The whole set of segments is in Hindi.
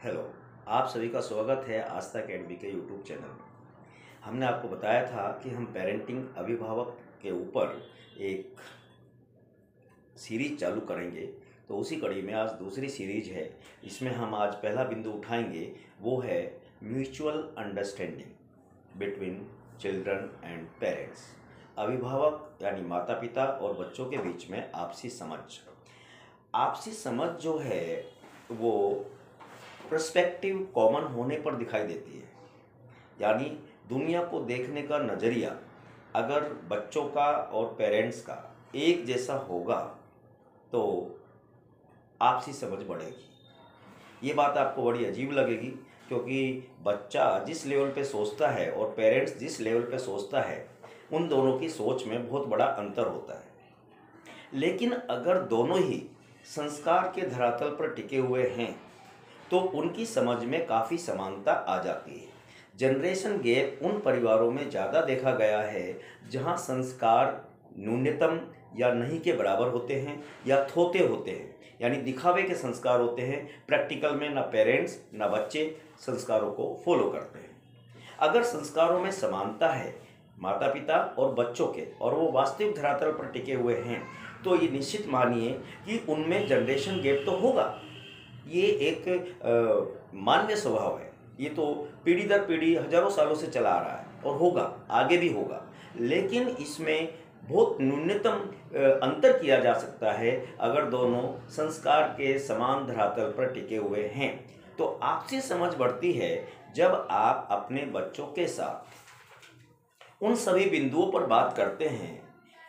हेलो। आप सभी का स्वागत है आस्था अकेडमी के यूट्यूब चैनल में। हमने आपको बताया था कि हम पेरेंटिंग अभिभावक के ऊपर एक सीरीज चालू करेंगे, तो उसी कड़ी में आज दूसरी सीरीज है। इसमें हम आज पहला बिंदु उठाएंगे, वो है mutual understanding between children and parents. अभिभावक यानी माता पिता और बच्चों के बीच में आपसी समझ जो है वो पर्सपेक्टिव कॉमन होने पर दिखाई देती है। यानी दुनिया को देखने का नज़रिया अगर बच्चों का और पेरेंट्स का एक जैसा होगा तो आपसी समझ बढ़ेगी। ये बात आपको बड़ी अजीब लगेगी, क्योंकि बच्चा जिस लेवल पे सोचता है और पेरेंट्स जिस लेवल पे सोचता है, उन दोनों की सोच में बहुत बड़ा अंतर होता है। लेकिन अगर दोनों ही संस्कार के धरातल पर टिके हुए हैं तो उनकी समझ में काफ़ी समानता आ जाती है। जनरेशन गैप उन परिवारों में ज़्यादा देखा गया है जहां संस्कार न्यूनतम या नहीं के बराबर होते हैं या थोते होते हैं, यानी दिखावे के संस्कार होते हैं। प्रैक्टिकल में ना पेरेंट्स ना बच्चे संस्कारों को फॉलो करते हैं। अगर संस्कारों में समानता है माता पिता और बच्चों के, और वो वास्तविक धरातल पर टिके हुए हैं, तो ये निश्चित मानिए कि उनमें जनरेशन गैप तो होगा। ये एक मानवीय स्वभाव है। ये तो पीढ़ी दर पीढ़ी हजारों सालों से चला आ रहा है और होगा, आगे भी होगा। लेकिन इसमें बहुत न्यूनतम अंतर किया जा सकता है अगर दोनों संस्कार के समान धरातल पर टिके हुए हैं। तो आपसी समझ बढ़ती है जब आप अपने बच्चों के साथ उन सभी बिंदुओं पर बात करते हैं,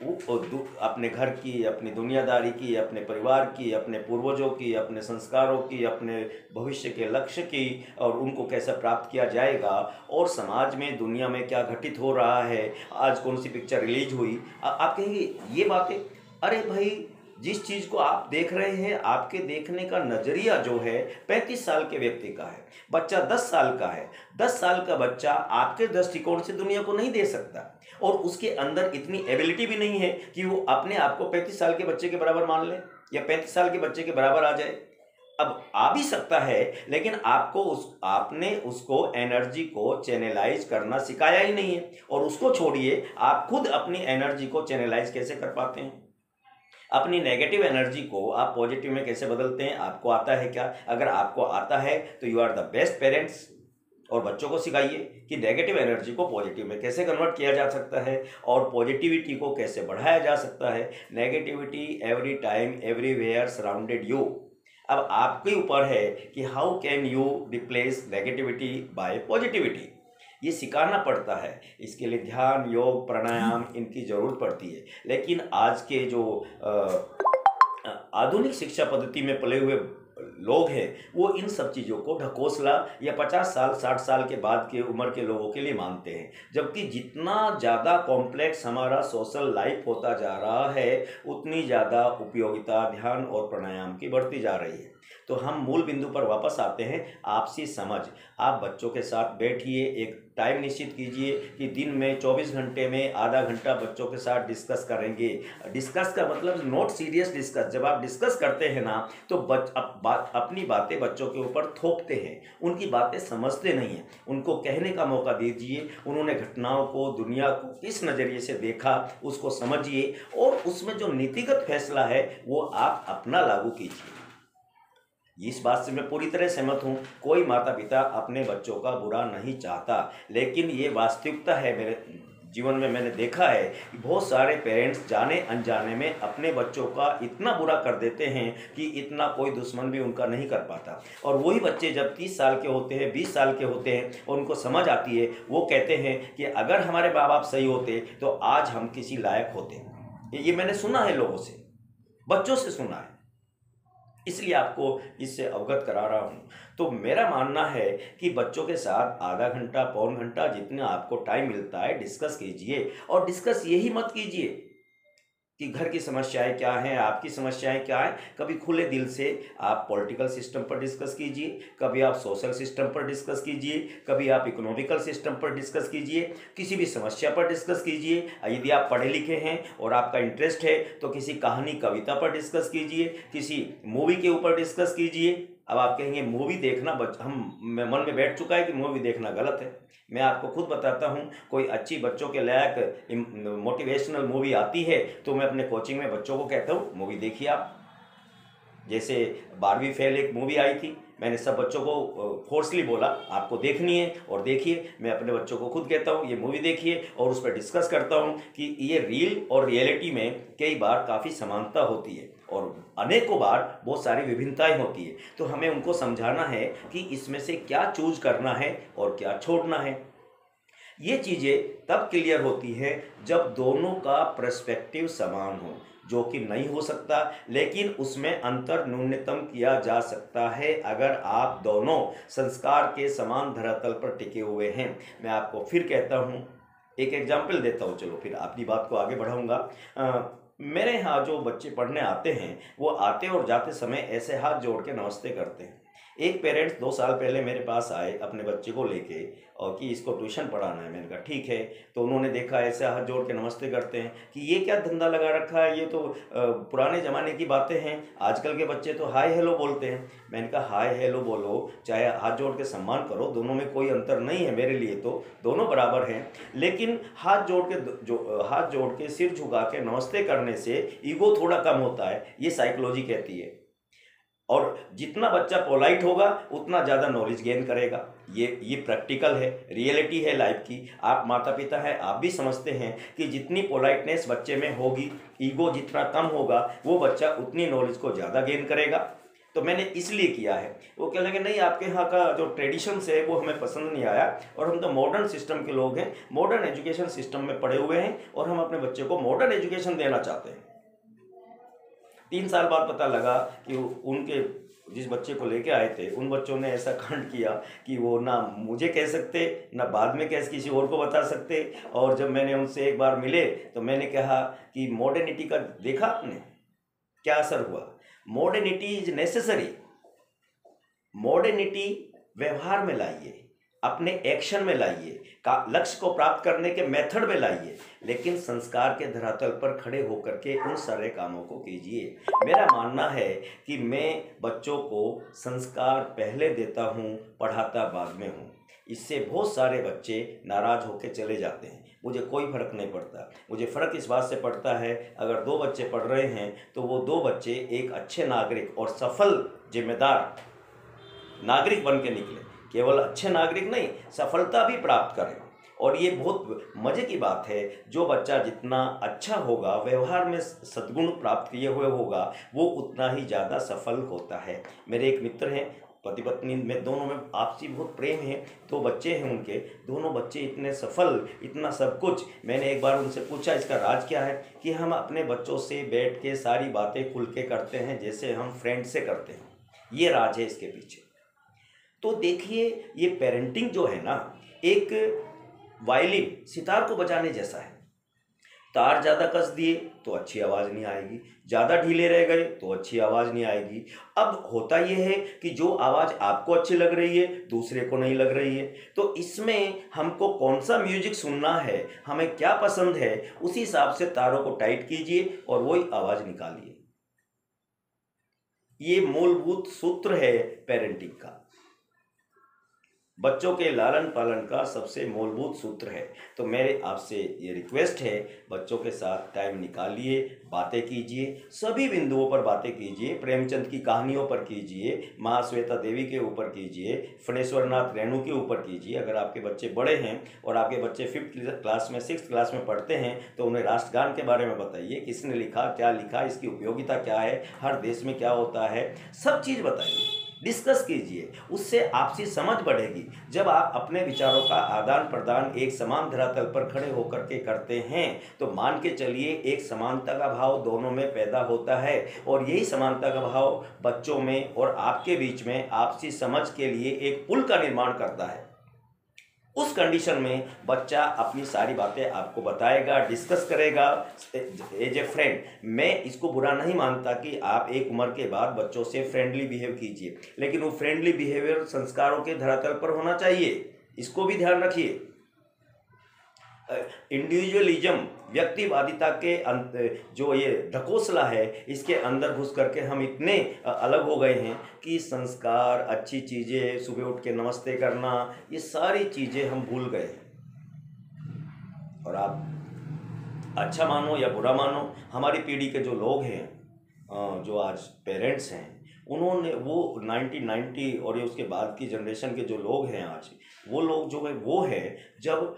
अपने घर की, अपनी दुनियादारी की, अपने परिवार की, अपने पूर्वजों की, अपने संस्कारों की, अपने भविष्य के लक्ष्य की, और उनको कैसे प्राप्त किया जाएगा, और समाज में दुनिया में क्या घटित हो रहा है, आज कौन सी पिक्चर रिलीज हुई। आप कहेंगे ये बातें, अरे भाई जिस चीज़ को आप देख रहे हैं, आपके देखने का नज़रिया जो है 35 साल के व्यक्ति का है, बच्चा 10 साल का है। 10 साल का बच्चा आपके दृष्टिकोण से दुनिया को नहीं दे सकता, और उसके अंदर इतनी एबिलिटी भी नहीं है कि वो अपने आप को 35 साल के बच्चे के बराबर मान ले या 35 साल के बच्चे के बराबर आ जाए। अब आ भी सकता है, लेकिन आपने उसको एनर्जी को चैनलाइज करना सिखाया ही नहीं है। और उसको छोड़िए, आप खुद अपनी एनर्जी को चैनलाइज कैसे कर पाते हैं? अपनी नेगेटिव एनर्जी को आप पॉजिटिव में कैसे बदलते हैं? आपको आता है क्या? अगर आपको आता है तो you are the best parents. और बच्चों को सिखाइए कि नेगेटिव एनर्जी को पॉजिटिव में कैसे कन्वर्ट किया जा सकता है और पॉजिटिविटी को कैसे बढ़ाया जा सकता है। Negativity every time everywhere surrounded you. अब आपके ऊपर है कि how can you replace negativity by positivity. ये सिखाना पड़ता है। इसके लिए ध्यान, योग, प्राणायाम इनकी ज़रूरत पड़ती है। लेकिन आज के जो आधुनिक शिक्षा पद्धति में पले हुए लोग हैं, वो इन सब चीज़ों को ढकोसला या 50 साल 60 साल के बाद की उम्र के लोगों के लिए मानते हैं। जबकि जितना ज़्यादा कॉम्प्लेक्स हमारा सोशल लाइफ होता जा रहा है, उतनी ज़्यादा उपयोगिता ध्यान और प्राणायाम की बढ़ती जा रही है। तो हम मूल बिंदु पर वापस आते हैं, आपसी समझ। आप बच्चों के साथ बैठिए, एक टाइम निश्चित कीजिए कि दिन में 24 घंटे में आधा घंटा बच्चों के साथ डिस्कस करेंगे। डिस्कस का मतलब नॉट सीरियस डिस्कस। जब आप डिस्कस करते हैं ना, तो अपनी बातें बच्चों के ऊपर थोपते हैं, उनकी बातें समझते नहीं हैं। उनको कहने का मौका दीजिए, उन्होंने घटनाओं को, दुनिया को किस नज़रिए से देखा उसको समझिए, और उसमें जो नीतिगत फैसला है वो आप अपना लागू कीजिए। इस बात से मैं पूरी तरह सहमत हूँ। कोई माता पिता अपने बच्चों का बुरा नहीं चाहता, लेकिन ये वास्तविकता है। मेरे जीवन में मैंने देखा है कि बहुत सारे पेरेंट्स जाने अनजाने में अपने बच्चों का इतना बुरा कर देते हैं कि इतना कोई दुश्मन भी उनका नहीं कर पाता। और वही बच्चे जब 30 साल के होते हैं, 20 साल के होते हैं, और उनको समझ आती है, वो कहते हैं कि अगर हमारे माँ बाप सही होते तो आज हम किसी लायक होते। ये मैंने सुना है, लोगों से, बच्चों से सुना है, इसलिए आपको इससे अवगत करा रहा हूँ। तो मेरा मानना है कि बच्चों के साथ आधा घंटा, पौन घंटा, जितना आपको टाइम मिलता है, डिस्कस कीजिए। और डिस्कस यही मत कीजिए कि घर की समस्याएं क्या हैं, आपकी समस्याएं क्या हैं। कभी खुले दिल से आप पॉलिटिकल सिस्टम पर डिस्कस कीजिए, कभी आप सोशल सिस्टम पर डिस्कस कीजिए, कभी आप इकोनॉमिकल सिस्टम पर डिस्कस कीजिए, किसी भी समस्या पर डिस्कस कीजिए। यदि आप पढ़े लिखे हैं और आपका इंटरेस्ट है तो किसी कहानी, कविता पर डिस्कस कीजिए, किसी मूवी के ऊपर डिस्कस कीजिए। अब आप कहेंगे मूवी देखना मन में बैठ चुका है कि मूवी देखना गलत है। मैं आपको खुद बताता हूँ, कोई अच्छी बच्चों के लायक मोटिवेशनल मूवी आती है तो मैं अपने कोचिंग में बच्चों को कहता हूँ मूवी देखिए आप। जैसे 12वीं फेल एक मूवी आई थी, मैंने सब बच्चों को फोर्सली बोला आपको देखनी है और देखिए। मैं अपने बच्चों को खुद कहता हूँ ये मूवी देखिए और उस पर डिस्कस करता हूँ कि ये रील और रियलिटी में कई बार काफ़ी समानता होती है और अनेकों बार बहुत सारी विभिन्नताएं होती है। तो हमें उनको समझाना है कि इसमें से क्या चूज करना है और क्या छोड़ना है। ये चीज़ें तब क्लियर होती हैं जब दोनों का पर्सपेक्टिव समान हो, जो कि नहीं हो सकता, लेकिन उसमें अंतर न्यूनतम किया जा सकता है अगर आप दोनों संस्कार के समान धरातल पर टिके हुए हैं। मैं आपको फिर कहता हूँ, एक एग्जाम्पल देता हूँ, चलो फिर अपनी बात को आगे बढ़ाऊँगा। मेरे यहाँ जो बच्चे पढ़ने आते हैं वो आते और जाते समय ऐसे हाथ जोड़ के नमस्ते करते हैं। एक पेरेंट्स 2 साल पहले मेरे पास आए अपने बच्चे को लेके और कि इसको ट्यूशन पढ़ाना है। मैंने कहा ठीक है। तो उन्होंने देखा ऐसे हाथ जोड़ के नमस्ते करते हैं कि ये क्या धंधा लगा रखा है, ये तो पुराने ज़माने की बातें हैं, आजकल के बच्चे तो हाय हेलो बोलते हैं। मैंने कहा हाय हेलो बोलो चाहे हाथ जोड़ के सम्मान करो, दोनों में कोई अंतर नहीं है, मेरे लिए तो दोनों बराबर हैं। लेकिन हाथ जोड़ के सिर झुका के नमस्ते करने से ईगो थोड़ा कम होता है, ये साइकोलॉजी कहती है। और जितना बच्चा पोलाइट होगा उतना ज़्यादा नॉलेज गेन करेगा। ये प्रैक्टिकल है, रियलिटी है लाइफ की। आप माता पिता हैं, आप भी समझते हैं कि जितनी पोलाइटनेस बच्चे में होगी, ईगो जितना कम होगा, वो बच्चा उतनी नॉलेज को ज़्यादा गेन करेगा। तो मैंने इसलिए किया है। वो कह लेंगे नहीं आपके यहाँ का जो ट्रेडिशंस है वो हमें पसंद नहीं आया, और हम तो मॉडर्न सिस्टम के लोग हैं, मॉडर्न एजुकेशन सिस्टम में पढ़े हुए हैं और हम अपने बच्चे को मॉडर्न एजुकेशन देना चाहते हैं। 3 साल बाद पता लगा कि उनके जिस बच्चे को लेके आए थे उन बच्चों ने ऐसा कांड किया कि वो ना मुझे कह सकते ना बाद में कैसे किसी और को बता सकते। और जब मैंने उनसे एक बार मिले तो मैंने कहा कि मॉडर्निटी का देखा आपने क्या असर हुआ। Modernity is necessary. मॉडर्निटी व्यवहार में लाइए, अपने एक्शन में लाइए, लक्ष्य को प्राप्त करने के मेथड में लाइए, लेकिन संस्कार के धरातल पर खड़े होकर के उन सारे कामों को कीजिए। मेरा मानना है कि मैं बच्चों को संस्कार पहले देता हूँ, पढ़ाता बाद में हूँ। इससे बहुत सारे बच्चे नाराज होकर चले जाते हैं। मुझे कोई फ़र्क नहीं पड़ता। मुझे फ़र्क इस बात से पड़ता है अगर 2 बच्चे पढ़ रहे हैं तो वो 2 बच्चे एक अच्छे नागरिक और सफल जिम्मेदार नागरिक बन के निकले। केवल अच्छे नागरिक नहीं, सफलता भी प्राप्त करें। और ये बहुत मज़े की बात है, जो बच्चा जितना अच्छा होगा, व्यवहार में सद्गुण प्राप्त किए हुए होगा, वो उतना ही ज़्यादा सफल होता है। मेरे एक मित्र हैं, पति पत्नी में दोनों में आपसी बहुत प्रेम है, 2 बच्चे हैं उनके, दोनों बच्चे इतने सफल, इतना सब कुछ। मैंने एक बार उनसे पूछा इसका राज क्या है, कि हम अपने बच्चों से बैठ के सारी बातें खुल के करते हैं जैसे हम फ्रेंड से करते हैं। ये राज है इसके पीछे। तो देखिए ये पेरेंटिंग जो है ना, एक वायलिन सितार को बजाने जैसा है। तार ज़्यादा कस दिए तो अच्छी आवाज़ नहीं आएगी, ज़्यादा ढीले रह गए तो अच्छी आवाज़ नहीं आएगी। अब होता यह है कि जो आवाज़ आपको अच्छी लग रही है दूसरे को नहीं लग रही है, तो इसमें हमको कौन सा म्यूजिक सुनना है, हमें क्या पसंद है, उसी हिसाब से तारों को टाइट कीजिए और वही आवाज़ निकालिए। ये मूलभूत सूत्र है पेरेंटिंग का, बच्चों के लालन पालन का सबसे मूलभूत सूत्र है। तो मेरे आपसे ये रिक्वेस्ट है, बच्चों के साथ टाइम निकालिए, बातें कीजिए, सभी बिंदुओं पर बातें कीजिए। प्रेमचंद की कहानियों पर कीजिए, माँ श्वेता देवी के ऊपर कीजिए, फणेश्वर नाथ रेणु के ऊपर कीजिए। अगर आपके बच्चे बड़े हैं और आपके बच्चे 5th क्लास में 6th क्लास में पढ़ते हैं तो उन्हें राष्ट्रगान के बारे में बताइए, किसने लिखा, क्या लिखा, इसकी उपयोगिता क्या है, हर देश में क्या होता है, सब चीज़ बताइए, डिस्कस कीजिए। उससे आपसी समझ बढ़ेगी। जब आप अपने विचारों का आदान प्रदान एक समान धरातल पर खड़े होकर के करते हैं तो मान के चलिए एक समानता का भाव दोनों में पैदा होता है, और यही समानता का भाव बच्चों में और आपके बीच में आपसी समझ के लिए एक पुल का निर्माण करता है। उस कंडीशन में बच्चा अपनी सारी बातें आपको बताएगा, डिस्कस करेगा एज ए फ्रेंड। मैं इसको बुरा नहीं मानता कि आप एक उम्र के बाद बच्चों से फ्रेंडली बिहेव कीजिए, लेकिन वो फ्रेंडली बिहेवियर संस्कारों के धरातल पर होना चाहिए, इसको भी ध्यान रखिए। इंडिविजुअलिज्म, व्यक्तिवादिता के जो ये ढकोसला है, इसके अंदर घुस करके हम इतने अलग हो गए हैं कि संस्कार, अच्छी चीज़ें, सुबह उठ के नमस्ते करना, ये सारी चीज़ें हम भूल गए हैं। और आप अच्छा मानो या बुरा मानो, हमारी पीढ़ी के जो लोग हैं, जो आज पेरेंट्स हैं, उन्होंने वो 1990 और ये उसके बाद की जनरेशन के जो लोग हैं आज, वो लोग जो है वो है जब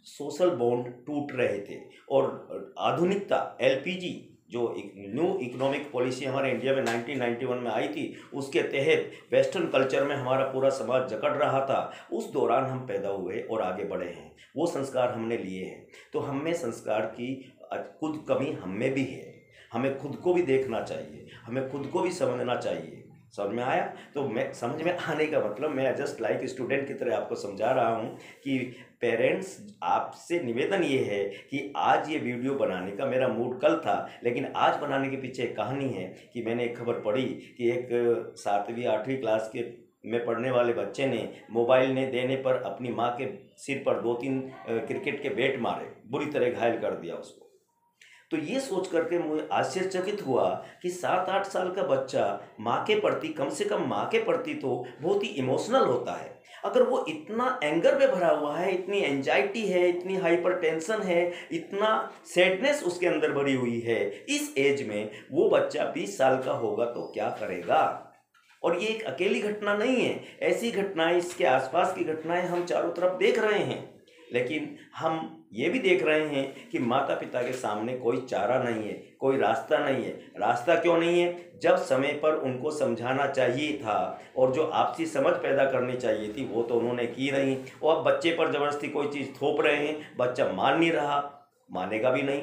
सोशल बॉन्ड टूट रहे थे और आधुनिकता, एलपीजी जो एक न्यू इकोनॉमिक पॉलिसी हमारे इंडिया में 1991 में आई थी, उसके तहत वेस्टर्न कल्चर में हमारा पूरा समाज जकड़ रहा था। उस दौरान हम पैदा हुए और आगे बढ़े हैं, वो संस्कार हमने लिए हैं। तो हम में संस्कार की खुद कमी हम में भी है, हमें खुद को भी देखना चाहिए, हमें खुद को भी समझना चाहिए। समझ में आया? तो मैं समझ में आने का मतलब, मैं जस्ट लाइक स्टूडेंट की तरह आपको समझा रहा हूँ कि पेरेंट्स, आपसे निवेदन ये है कि आज ये वीडियो बनाने का मेरा मूड कल था, लेकिन आज बनाने के पीछे एक कहानी है कि मैंने एक खबर पढ़ी कि एक 7वीं 8वीं क्लास के में पढ़ने वाले बच्चे ने मोबाइल ने देने पर अपनी माँ के सिर पर 2-3 क्रिकेट के बैट मारे, बुरी तरह घायल कर दिया उसको। तो ये सोच करके मुझे आश्चर्यचकित हुआ कि 7-8 साल का बच्चा माँ के प्रति, कम से कम माँ के प्रति तो बहुत ही इमोशनल होता है। अगर वो इतना एंगर में भरा हुआ है, इतनी एंजाइटी है, इतनी हाइपर टेंशन है, इतना सैडनेस उसके अंदर भरी हुई है, इस एज में वो बच्चा 20 साल का होगा तो क्या करेगा? और ये एक अकेली घटना नहीं है, ऐसी घटनाएं, इसके आसपास की घटनाएं हम चारों तरफ देख रहे हैं। लेकिन हम ये भी देख रहे हैं कि माता पिता के सामने कोई चारा नहीं है, कोई रास्ता नहीं है। रास्ता क्यों नहीं है? जब समय पर उनको समझाना चाहिए था और जो आपसी समझ पैदा करनी चाहिए थी वो तो उन्होंने की नहीं। और अब बच्चे पर ज़बरदस्ती कोई चीज़ थोप रहे हैं, बच्चा मान नहीं रहा, मानेगा भी नहीं,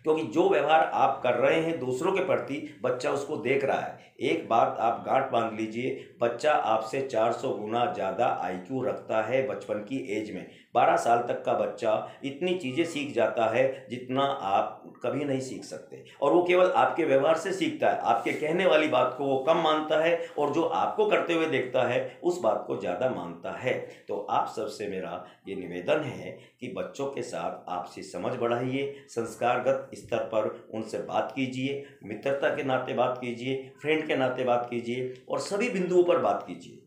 क्योंकि जो व्यवहार आप कर रहे हैं दूसरों के प्रति, बच्चा उसको देख रहा है। एक बात आप गांठ बांध लीजिए, बच्चा आपसे 400 गुना ज़्यादा आईक्यू रखता है बचपन की एज में। 12 साल तक का बच्चा इतनी चीज़ें सीख जाता है जितना आप कभी नहीं सीख सकते, और वो केवल आपके व्यवहार से सीखता है। आपके कहने वाली बात को वो कम मानता है और जो आपको करते हुए देखता है उस बात को ज़्यादा मानता है। तो आप सबसे मेरा ये निवेदन है कि बच्चों के साथ आपसी समझ बढ़ाइए, संस्कारगत स्तर पर उनसे बात कीजिए, मित्रता के नाते बात कीजिए, फ्रेंड के नाते बात कीजिए, और सभी बिंदुओं पर बात कीजिए।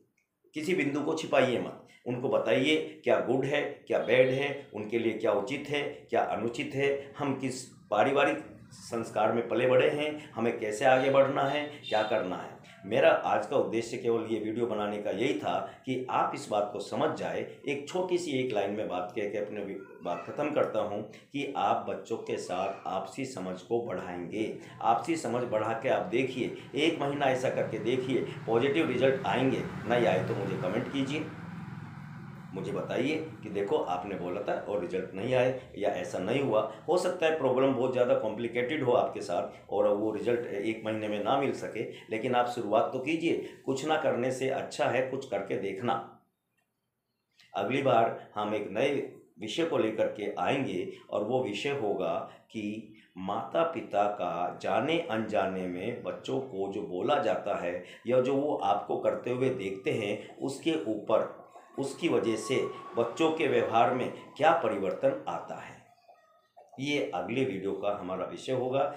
किसी बिंदु को छिपाइए मत, उनको बताइए क्या गुड है, क्या बैड है, उनके लिए क्या उचित है, क्या अनुचित है, हम किस पारिवारिक संस्कार में पले बड़े हैं, हमें कैसे आगे बढ़ना है, क्या करना है। मेरा आज का उद्देश्य केवल ये वीडियो बनाने का यही था कि आप इस बात को समझ जाए। एक छोटी सी एक लाइन में बात कह के अपने बात ख़त्म करता हूँ कि आप बच्चों के साथ आपसी समझ को बढ़ाएंगे। आपसी समझ बढ़ा के आप देखिए, 1 महीना ऐसा करके देखिए, पॉजिटिव रिजल्ट आएंगे। नहीं आए तो मुझे कमेंट कीजिए, मुझे बताइए कि देखो आपने बोला था और रिजल्ट नहीं आए, या ऐसा नहीं हुआ। हो सकता है प्रॉब्लम बहुत ज़्यादा कॉम्प्लिकेटेड हो आपके साथ और वो रिजल्ट 1 महीने में ना मिल सके, लेकिन आप शुरुआत तो कीजिए। कुछ ना करने से अच्छा है कुछ करके देखना। अगली बार हम एक नए विषय को लेकर के आएंगे और वो विषय होगा कि माता पिता का जाने अनजाने में बच्चों को जो बोला जाता है या जो वो आपको करते हुए देखते हैं, उसके ऊपर, उसकी वजह से बच्चों के व्यवहार में क्या परिवर्तन आता है। ये अगले वीडियो का हमारा विषय होगा।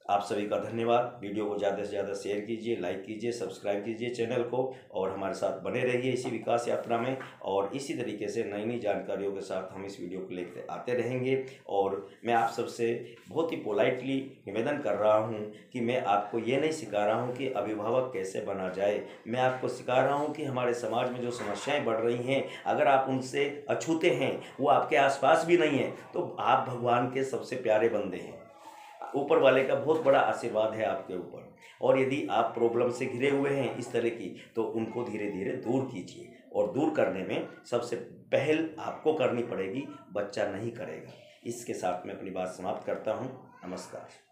आप सभी का धन्यवाद। वीडियो को ज़्यादा से ज़्यादा शेयर कीजिए, लाइक कीजिए, सब्सक्राइब कीजिए चैनल को, और हमारे साथ बने रहिए इसी विकास यात्रा में। और इसी तरीके से नई नई जानकारियों के साथ हम इस वीडियो को लेकर आते रहेंगे। और मैं आप सबसे बहुत ही पोलाइटली निवेदन कर रहा हूँ कि मैं आपको ये नहीं सिखा रहा हूँ कि अभिभावक कैसे बना जाए, मैं आपको सिखा रहा हूँ कि हमारे समाज में जो समस्याएँ बढ़ रही हैं, अगर आप उनसे अछूते हैं, वो आपके आसपास भी नहीं है, तो आप भगवान के सबसे प्यारे बंदे हैं। ऊपर वाले का बहुत बड़ा आशीर्वाद है आपके ऊपर। और यदि आप प्रॉब्लम से घिरे हुए हैं इस तरह की, तो उनको धीरे धीरे दूर कीजिए, और दूर करने में सबसे पहल आपको करनी पड़ेगी, बच्चा नहीं करेगा। इसके साथ मैं अपनी बात समाप्त करता हूँ। नमस्कार।